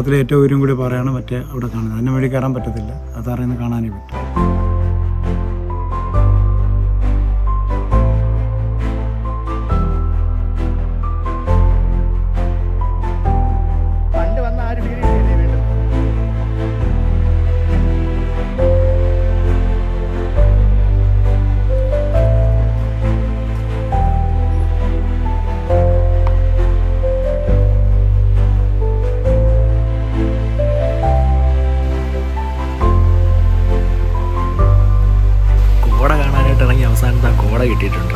കേരളത്തിലെ ഏറ്റവും ഉയരം കൂടി പാറയാണ് മറ്റേ അവിടെ കാണുന്നത്. അതിന് വഴി കയറാൻ പറ്റത്തില്ല, അത് അറിയുന്ന കാണാനേ പറ്റും. അവസാനം ആ കോട കിട്ടിയിട്ടുണ്ട്.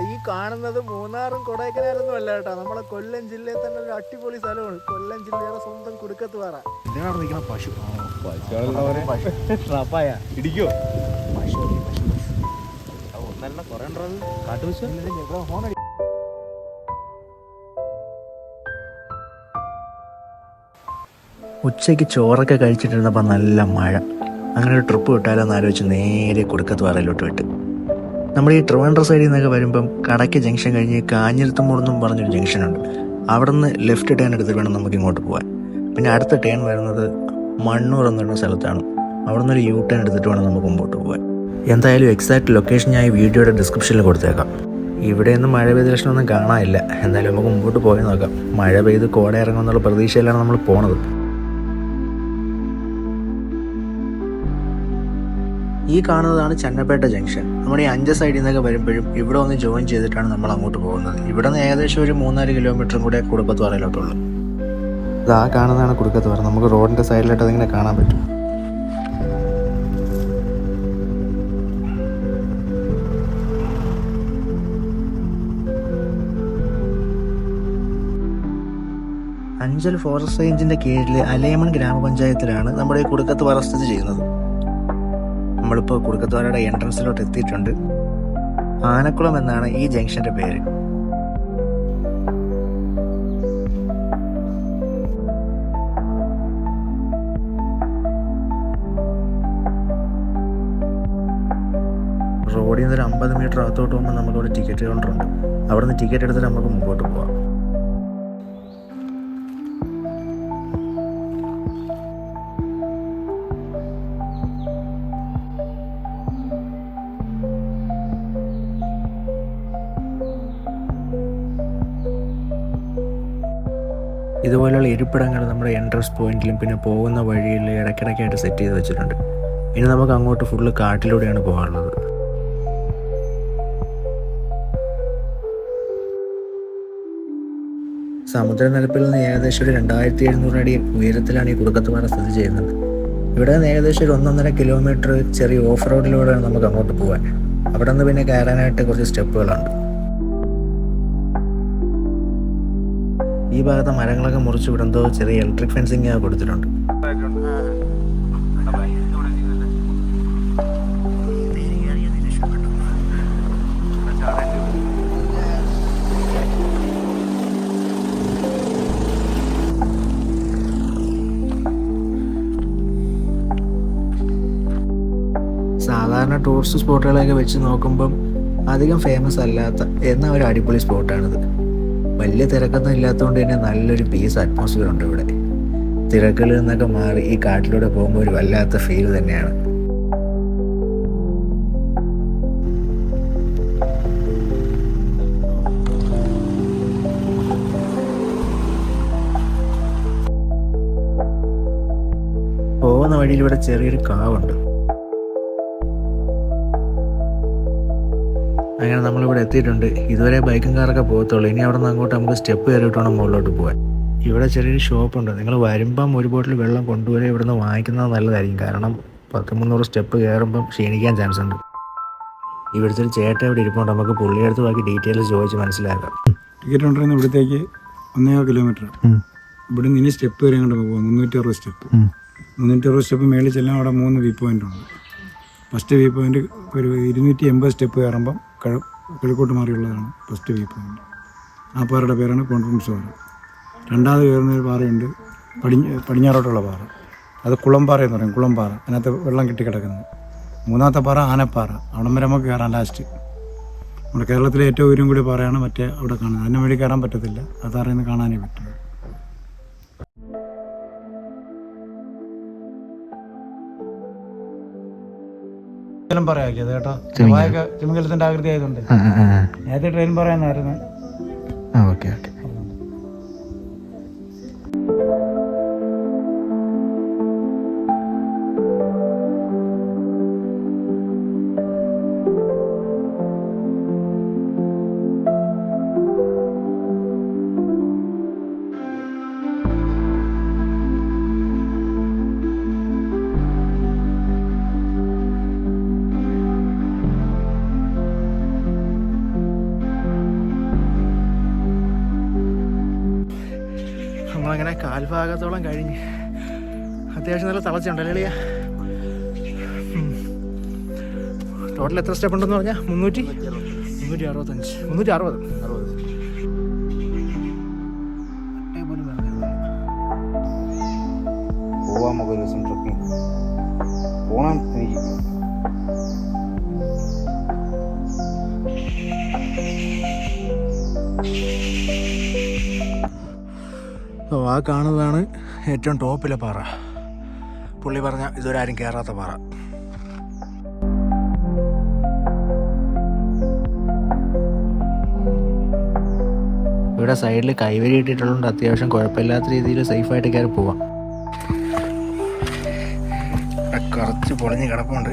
ഈ കാണുന്നത് മൂന്നാറും കൊടൈക്കനാലൊന്നും അല്ല കേട്ടോ, നമ്മളെ കൊല്ലം ജില്ലയിൽ തന്നെ ഒരു അടിപൊളി സ്ഥലമാണ്. കൊല്ലം ജില്ലയുടെ സ്വന്തം കുടുക്കത്ത് പാറ. ഇതിനവിടെ നിൽക്കുന്ന പശു ഇടിക്കോ ഉച്ചയ്ക്ക് ചോറൊക്കെ കഴിച്ചിട്ടിരുന്നപ്പോൾ നല്ല മഴ. അങ്ങനെ ഒരു ട്രിപ്പ് വിട്ടാലോന്ന് ആലോചിച്ച് നേരെ കുടുക്കത്ത് പാറയിലോട്ട് വിട്ട്. നമ്മൾ ഈ ട്രിവാൻഡ്രം സൈഡിൽ നിന്നൊക്കെ വരുമ്പം കടയ്ക്ക് ജംഗ്ഷൻ കഴിഞ്ഞ് കാഞ്ഞിരത്തുമൂടെന്നും പറഞ്ഞൊരു ജംഗ്ഷനുണ്ട്. അവിടെ നിന്ന് ലെഫ്റ്റ് ടേൺ എടുത്തിട്ട് വേണം നമുക്ക് ഇങ്ങോട്ട് പോകാൻ. പിന്നെ അടുത്ത ടേൺ വരുന്നത് മണ്ണൂർ എന്നുള്ള സ്ഥലത്താണ്. അവിടെ നിന്നൊരു യു ടേൺ എടുത്തിട്ട് വേണം നമുക്ക് മുമ്പോട്ട് പോകാൻ. എന്തായാലും എക്സാക്ട് ലൊക്കേഷൻ ഞാൻ ഈ വീഡിയോയുടെ ഡിസ്ക്രിപ്ഷനിൽ കൊടുത്തേക്കാം. ഇവിടെയൊന്നും മഴ പെയ്ത ലക്ഷണമൊന്നും കാണാനില്ല. എന്തായാലും നമുക്ക് മുമ്പോട്ട് പോയി നോക്കാം. മഴ പെയ്ത് കോട ഇറങ്ങുമെന്നുള്ള പ്രതീക്ഷയിലാണ് നമ്മൾ പോണത്. ഈ കാണുന്നതാണ് ചന്നപ്പേട്ട ജംഗ്ഷൻ. നമ്മുടെ ഈ 5 സൈഡിൽ നിന്നൊക്കെ വരുമ്പോഴും ഇവിടെ ഒന്ന് ജോയിൻ ചെയ്തിട്ടാണ് നമ്മൾ അങ്ങോട്ട് പോകുന്നത്. ഇവിടെ നിന്ന് ഏകദേശം ഒരു 3-4 കിലോമീറ്ററും കൂടെ കുടുക്കത്ത് പാറയിലോട്ടുള്ളൂ. ഇത് ആ കാണുന്നതാണ് കുടുക്കത്ത് പാറ. നമുക്ക് റോഡിൻ്റെ സൈഡിലായിട്ട് അതിങ്ങനെ കാണാൻ പറ്റും. അഞ്ചൽ ഫോറസ്റ്റ് റേഞ്ചിൻ്റെ കീഴിൽ അലയമൺ ഗ്രാമപഞ്ചായത്തിലാണ് നമ്മുടെ ഈ കുടുക്കത്ത് പാറ സ്ഥിതി ചെയ്യുന്നത്. നമ്മളിപ്പോൾ കുടുക്കത്തുപാറയുടെ എൻട്രൻസിലോട്ട് എത്തിയിട്ടുണ്ട്. ആനക്കുളം എന്നാണ് ഈ ജംഗ്ഷന്റെ പേര്. റോഡിൽ നിന്ന് ഒരു 50 മീറ്റർ അകത്തോട്ട് പോകുമ്പോൾ നമുക്കവിടെ ടിക്കറ്റ് കൗണ്ടറുണ്ട്. അവിടെ നിന്ന് ടിക്കറ്റ് എടുത്തിട്ട് നമുക്ക് മുമ്പോട്ട് പോകാം. ഇതുപോലെയുള്ള ഇരിപ്പിടങ്ങൾ നമ്മുടെ എൻട്രൻസ് പോയിന്റിലും പിന്നെ പോകുന്ന വഴിയിൽ ഇടയ്ക്കിടയ്ക്കായിട്ട് സെറ്റ് ചെയ്ത് വെച്ചിട്ടുണ്ട്. ഇനി നമുക്ക് അങ്ങോട്ട് ഫുള്ള് കാട്ടിലൂടെയാണ് പോകാനുള്ളത്. സമുദ്രനിരപ്പിൽ നിന്ന് ഏകദേശം ഒരു 2700 അടി ഉയരത്തിലാണ് ഈ കുടുക്കത്ത് പാറ സ്ഥിതി ചെയ്യുന്നത്. ഇവിടെ നിന്ന് ഏകദേശം ഒരു 1.5 കിലോമീറ്റർ ചെറിയ ഓഫ് റോഡിലൂടെയാണ് നമുക്ക് അങ്ങോട്ട് പോകാൻ. അവിടെ നിന്ന് പിന്നെ കയറാനായിട്ട് കുറച്ച് സ്റ്റെപ്പുകളുണ്ട്. ഈ ഭാഗത്തെ മരങ്ങളൊക്കെ മുറിച്ച് വിടുന്നതോ ചെറിയ ഇലക്ട്രിക് ഫെൻസിങ് കൊടുത്തിട്ടുണ്ട്. സാധാരണ ടൂറിസ്റ്റ് സ്പോട്ടുകളൊക്കെ വെച്ച് നോക്കുമ്പം അധികം ഫേമസ് അല്ലാത്ത എന്നാൽ ഒരു അടിപൊളി സ്പോട്ടാണിത്. വലിയ തിരക്കൊന്നും ഇല്ലാത്തതുകൊണ്ട് തന്നെ നല്ലൊരു പീസ് അറ്റ്മോസ്ഫിയർ ഉണ്ട് ഇവിടെ. തിരക്കുകളിൽ നിന്നൊക്കെ മാറി ഈ കാട്ടിലൂടെ പോകുമ്പോൾ ഒരു വല്ലാത്ത ഫീൽ തന്നെയാണ്. പോകുന്ന വഴിയിൽ ഇവിടെ ചെറിയൊരു കാവുണ്ട്. അങ്ങനെ നമ്മളിവിടെ എത്തിയിട്ടുണ്ട്. ഇതുവരെ ബൈക്കും കാറൊക്കെ പോകത്തുള്ളൂ. ഇനി അവിടെ നിന്ന് അങ്ങോട്ട് നമുക്ക് സ്റ്റെപ്പ് കയറിയിട്ട് വേണം മുകളിലോട്ട് പോകാൻ. ഇവിടെ ചെറിയൊരു ഷോപ്പുണ്ട്. നിങ്ങൾ വരുമ്പം ഒരു ബോട്ടിൽ വെള്ളം കൊണ്ടുവരെ ഇവിടുന്ന് വാങ്ങിക്കുന്നത് നല്ലതായിരിക്കും. കാരണം 100-300 സ്റ്റെപ്പ് കയറുമ്പം ക്ഷീണിക്കാൻ ചാൻസ് ഉണ്ട്. ഇവിടുത്തെ ഒരു ചേട്ടൻ ഇവിടെ ഇരിപ്പുണ്ട്. നമുക്ക് പുള്ളിയെടുത്ത് ബാക്കി ഡീറ്റെയിൽസ് ചോദിച്ച് മനസ്സിലാക്കാം. ടിക്കറ്റ് കൊണ്ടുവരുന്ന ഇവിടത്തേക്ക് 1.5 കിലോമീറ്റർ. ഇവിടെ നിന്ന് ഇനി സ്റ്റെപ്പ് കയറി അങ്ങോട്ട് പോകും. 360 സ്റ്റെപ്പ്. 360 സ്റ്റെപ്പ് മേളിൽ ചെല്ലാൻ അവിടെ 3 വ്യൂ പോയിന്റ് ഉണ്ട്. ഫസ്റ്റ് വ്യൂ പോയിന്റ് ഒരു 280 സ്റ്റെപ്പ് കയറുമ്പം കിഴക്കോട്ട് മാറിയുള്ളതാണ് ഫസ്റ്റ് വ്യൂ പോയിന്റ്. ആ പാറയുടെ പേരാണ് കോൺഫറൻസ് പാറ. രണ്ടാമത് കയറുന്ന ഒരു പാറയുണ്ട് പടിഞ്ഞാറോട്ടുള്ള പാറ. അത് കുളംപാറ എന്ന് പറയും, കുളംപാറ. അതിനകത്ത് വെള്ളം കെട്ടിക്കിടക്കുന്നത്. മൂന്നാമത്തെ പാറ ആനപ്പാറ. അവിടം വരെ നമുക്ക് കയറാൻ ലാസ്റ്റ്. നമ്മുടെ കേരളത്തിലെ ഏറ്റവും ഉയരം കൂടിയ പാറയാണ് മറ്റേ അവിടെ കാണുന്നത്. അതിന് വേണ്ടി കയറാൻ പറ്റത്തില്ല, അത് അറിയുന്ന കാണാനേ പറ്റുള്ളൂ. പറയാക്കിയത് കേട്ടോ, തിമിംഗലത്തിന്റെ ആകൃതി ആയതുകൊണ്ട്. നേരത്തെ ട്രെയിൻ പറയാനായിരുന്നു. Okay okay. നമ്മളങ്ങനെ കാൽഭാഗത്തോളം കഴിഞ്ഞ് അത്യാവശ്യം നല്ല തളച്ചുണ്ടല്ലേ അളിയ. ടോട്ടൽ എത്ര സ്റ്റെപ്പ് ഉണ്ടെന്ന് പറഞ്ഞാൽ 365 360. പോവാൻ നമുക്ക് ഒരു ദിവസം ട്രക്കിങ് പോകണം എനിക്ക്. ആ കാണുന്നതാണ് ഏറ്റവും ടോപ്പിലെ പാറ. പുള്ളി പറഞ്ഞ ഇതുവരെ ആരും കയറാത്ത പാറ. ഇവിടെ സൈഡിൽ കൈവരി ഇട്ടിട്ടുള്ളതുകൊണ്ട് അത്യാവശ്യം കുഴപ്പമില്ലാത്ത രീതിയിൽ സേഫായിട്ട് കയറി പോവാം. കുറച്ച് പൊളിഞ്ഞ് കിടപ്പുണ്ട്.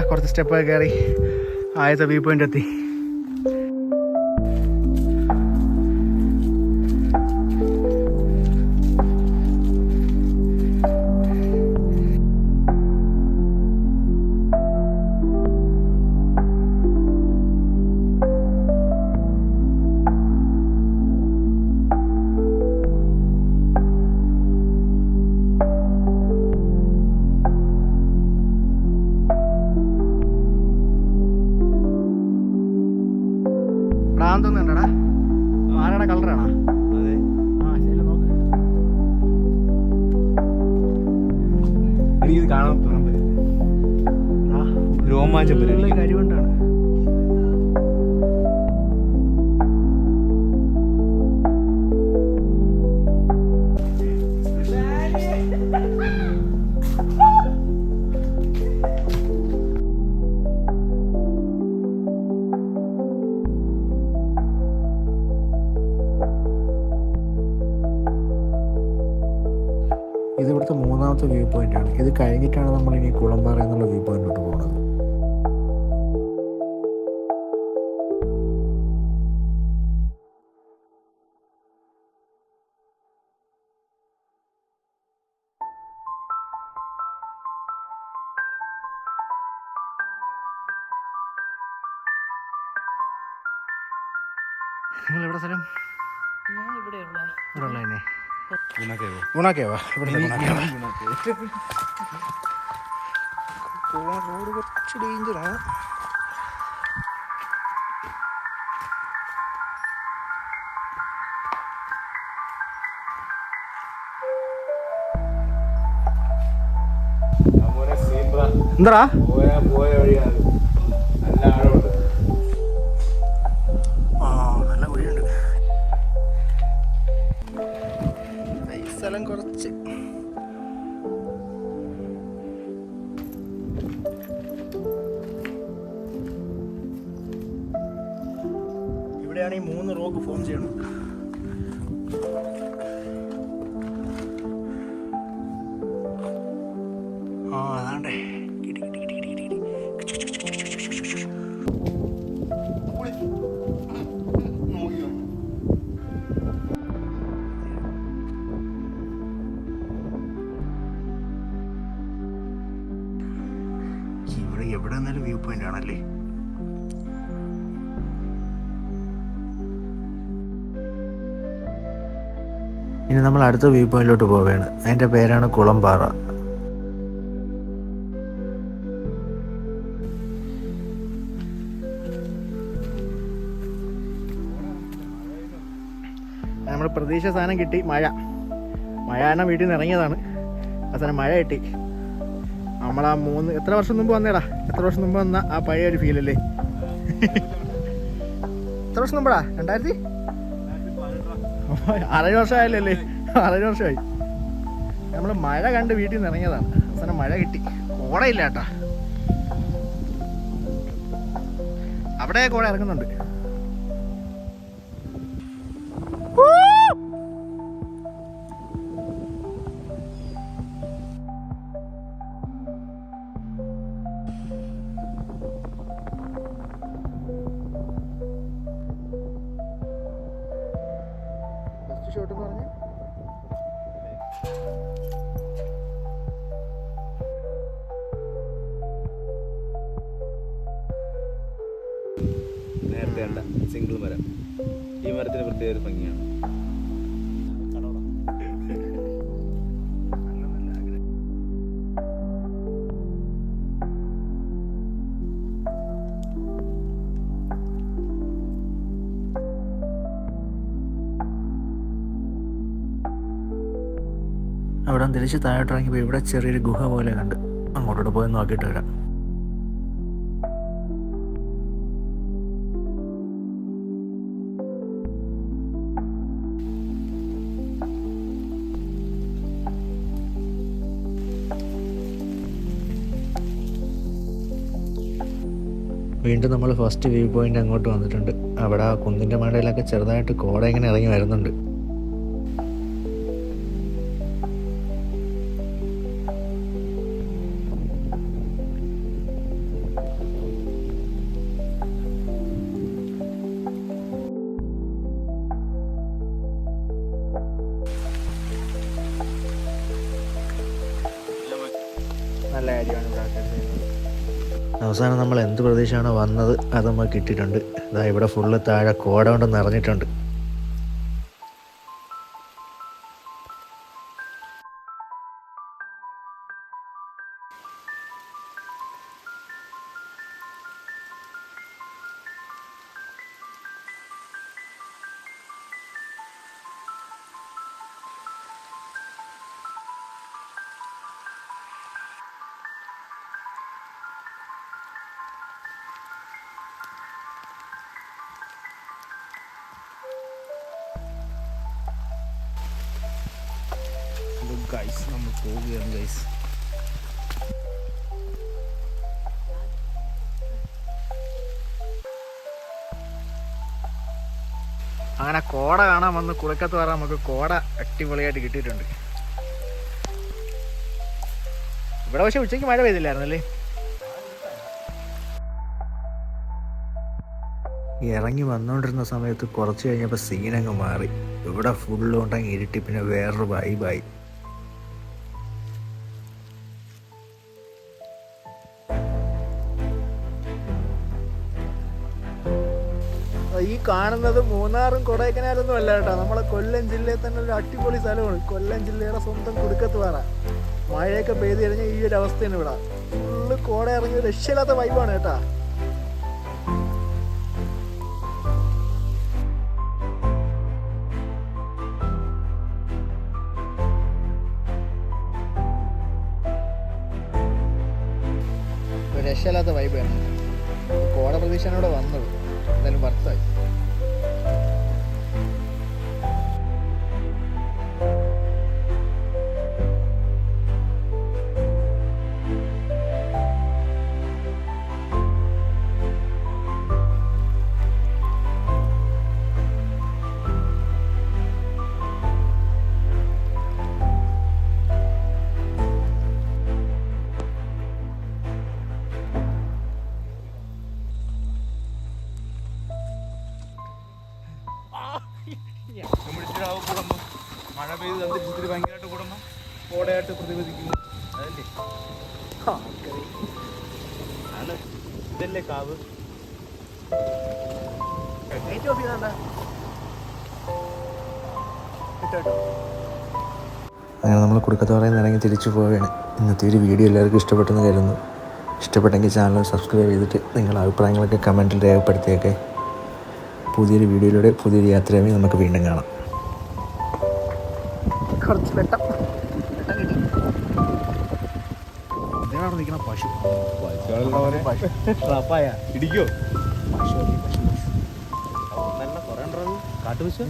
കുറച്ച് സ്റ്റെപ്പൊക്കെ കയറി ആദ്യത്തെ വ്യൂ പോയിന്റ് എത്തി. തോന്നുന്നുണ്ടടാ, ആരുടെ കളറാണോ? ആ ശരി, നോക്ക്. എനിക്കിത് കാണാൻ രോമാഞ്ചം കരിവുണ്ടാണ്. ഇത് ഇവിടുത്തെ മൂന്നാമത്തെ വ്യൂ പോയിന്റാണ്. ഇത് കഴിഞ്ഞിട്ടാണ് നമ്മൾ ഇനി കുളമ്പാറ എന്നുള്ള വ്യൂ പോയിന്റിലോട്ട് പോകുന്നത്. നിങ്ങൾ എവിടെ സ്ഥലം? ഇവിടെ ഉള്ളതന്നെ ഗുണാക്കേവാ. ഇവിടെ റോഡ് കുറച്ച് ഡേഞ്ചറാണ്. എന്താ പോയ വഴിയാണ്, നല്ല ആഴമുണ്ട്. നല്ല കുഴിയുണ്ട്. ഈ സ്ഥലം കുറച്ച് ഇവിടെയാണ് ഈ 3 റോക്ക് ഫോം ചെയ്യണം. അതാണ്ടേ ഇവിടെ എവിടെ നിന്നാലും വ്യൂ പോയിന്റ് ആണല്ലേ. ഇനി നമ്മൾ അടുത്ത വ്യൂ പോയിന്റിലോട്ട് പോവുകയാണ്. അതിൻ്റെ പേരാണ് കുളംപാറ. നമ്മൾ പ്രതീക്ഷ സാധനം കിട്ടി. മഴ കാരണം വീട്ടിൽ നിന്ന് ഇറങ്ങിയതാണ്. അവസാനം മഴ കിട്ടി. നമ്മളാ എത്ര വർഷം മുമ്പ് വന്ന ആ പഴയ ഒരു ഫീലല്ലേ? എത്ര വർഷം മുമ്പാ? 2000 6 വർഷമായല്ലേ? 6 വർഷമായി. നമ്മൾ മഴ കണ്ട് വീട്ടിൽ നിന്ന് ഇറങ്ങിയതാണ്. അവസാനം മഴ കിട്ടി. കോടയില്ല കേട്ടാ. അവിടെ കോട ഇറങ്ങുന്നുണ്ട്. ഷോട്ട് എന്ന് പറഞ്ഞാൽ നേരത്തെ കണ്ട സിംഗിൾ മരം. ഈ മരത്തിന് പ്രത്യേക ഒരു ഭംഗിയാണ്. അവിടെ തിരിച്ച് താഴോട്ടിറങ്ങിയപ്പോൾ ഇവിടെ ചെറിയൊരു ഗുഹ പോലെ കണ്ട് അങ്ങോട്ടോട്ട് പോയി നോക്കിയിട്ട് വരാം. വീണ്ടും നമ്മൾ ഫസ്റ്റ് വ്യൂ പോയിന്റ് അങ്ങോട്ട് വന്നിട്ടുണ്ട്. അവിടെ ആ കുന്നിൻ്റെ മണ്ടയിലൊക്കെ ചെറുതായിട്ട് കോട ഇങ്ങനെ ഇറങ്ങി വരുന്നുണ്ട്. നല്ല കാര്യമാണ് ഇവിടെ ആൾക്കാർ ചെയ്യുന്നത്. അവസാനം നമ്മൾ എന്ത് പ്രതീക്ഷയാണോ വന്നത് അത് നമുക്ക് കിട്ടിയിട്ടുണ്ട്. ഇതാ ഇവിടെ ഫുള്ള് താഴെ കോട കൊണ്ട് നിറഞ്ഞിട്ടുണ്ട്. ഗൈസ് നമ്മൾ പോവുകയാണ് ഗൈസ്. അങ്ങനെ കോട കാണാൻ വന്ന് കുളക്കത്ത് പറയാൻ നമുക്ക് കോട അടിപൊളിയായിട്ട് കിട്ടിയിട്ടുണ്ട്. ഇവിടെ പക്ഷെ ഉച്ചയ്ക്ക് മഴ പെയ്തില്ലായിരുന്നല്ലേ? ഇറങ്ങി വന്നുകൊണ്ടിരുന്ന സമയത്ത് കുറച്ച് കഴിഞ്ഞപ്പോൾ സീനങ്ങ് മാറി. ഇവിടെ ഫുള്ള് കൊണ്ടങ്ങ് ഇരുട്ടി, പിന്നെ വേറൊരു വൈബായി. ഈ കാണുന്നത് മൂന്നാറും കൊടൈക്കനാലൊന്നും അല്ല കേട്ടോ. നമ്മളെ കൊല്ലം ജില്ലയിൽ തന്നെ ഒരു അടിപൊളി സ്ഥലമാണ്. കൊല്ലം ജില്ലയുടെ സ്വന്തം കുടുക്കത്ത് പാറ. മഴയൊക്കെ പെയ്ത് കഴിഞ്ഞാൽ ഈ ഒരു അവസ്ഥയാണ് ഇവിടെ. ഫുള്ള് കോട ഇറങ്ങി രക്ഷയില്ലാത്ത വൈബാണ് കേട്ടാ. രക്ഷയില്ലാത്ത വൈബാണ്. കോട പ്രതീക്ഷയാണ് ഇവിടെ വന്നത്. എന്തായാലും വർത്തായി. മഴ പെയ്ത് അന്തരീക്ഷത്തിൽ ഭയങ്കരമായിട്ട് കൂടുമ്പോൾ കോടയായിട്ട് പ്രതിപദിക്കുന്നു. അതല്ലേ ആണ്. ഇതല്ലേ കാവ്. ഏറ്റവും ഇതാണ്ടാ കിട്ടോ അങ്ങനെ നമ്മൾ കുടുക്കത്തോറയിൽ നിന്ന് ഇറങ്ങി തിരിച്ചു പോവുകയാണ്. ഇന്നത്തെ ഒരു വീഡിയോ എല്ലാവർക്കും ഇഷ്ടപ്പെട്ടെന്ന് കരുതുന്നു. ഇഷ്ടപ്പെട്ടെങ്കിൽ ചാനൽ സബ്സ്ക്രൈബ് ചെയ്തിട്ട് നിങ്ങളുടെ അഭിപ്രായങ്ങളൊക്കെ കമൻറ്റിൽ രേഖപ്പെടുത്തിയൊക്കെ പുതിയൊരു വീഡിയോയിലൂടെ പുതിയൊരു യാത്രയായി നമുക്ക് വീണ്ടും കാണാം. കുറച്ച് വെട്ടം നിൽക്കണം പശു ഇടിക്കോ നല്ല കുറേ കാട്ടുപശു